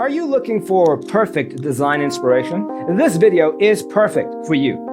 Are you looking for perfect design inspiration? This video is perfect for you.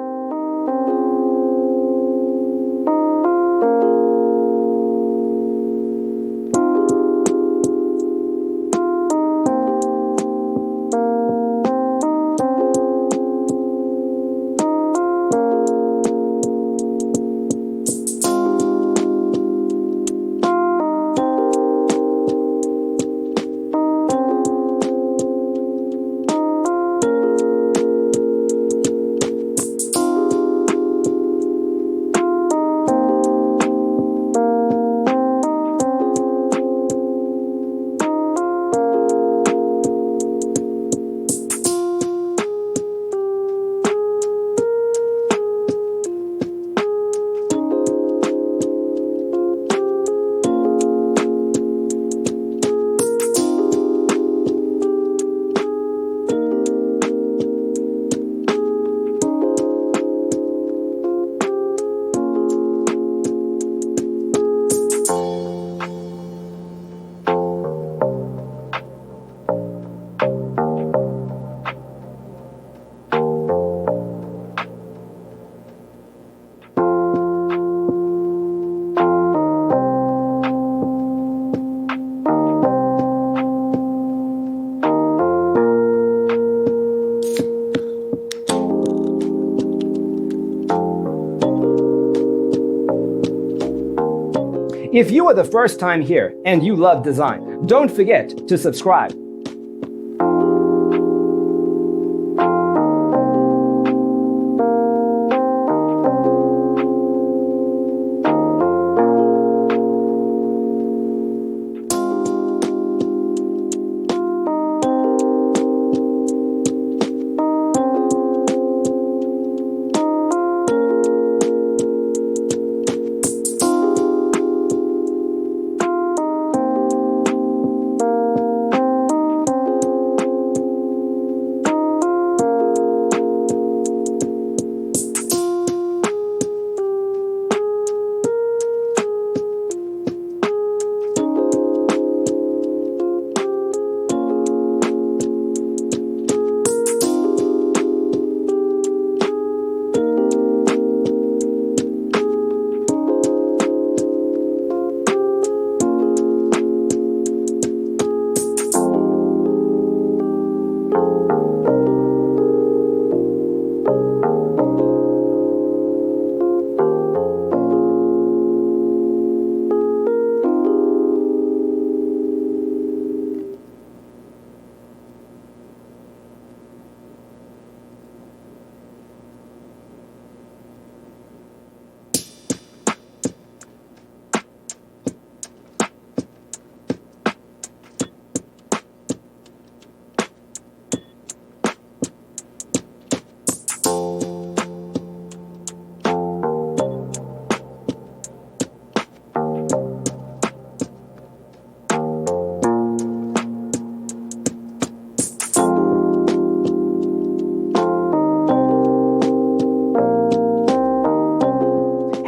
If you are the first time here and you love design, don't forget to subscribe.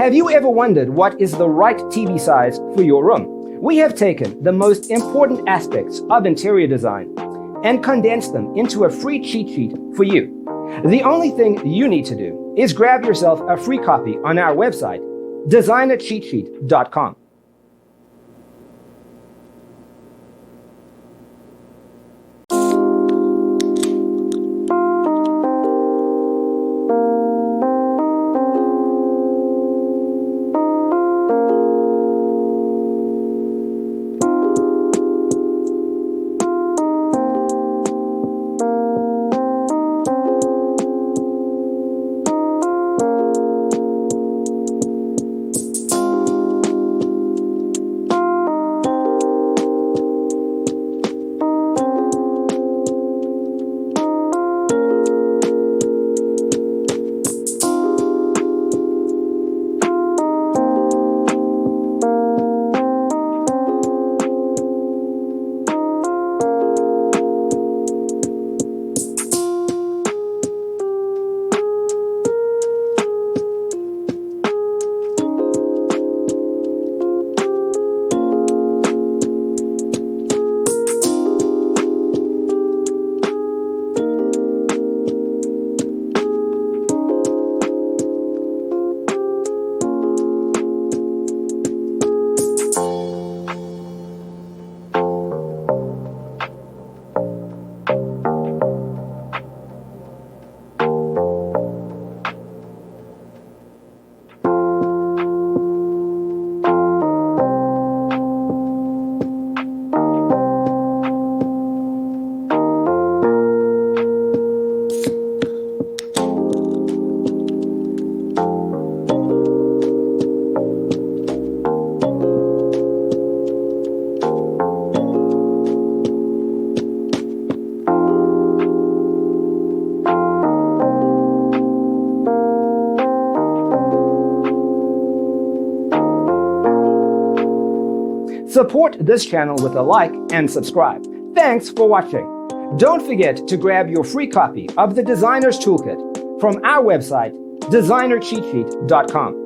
Have you ever wondered what is the right TV size for your room? We have taken the most important aspects of interior design and condensed them into a free cheat sheet for you. The only thing you need to do is grab yourself a free copy on our website, designercheatsheet.com. Support this channel with a like and subscribe. Thanks for watching. Don't forget to grab your free copy of the Designer's Toolkit from our website, designercheatsheet.com.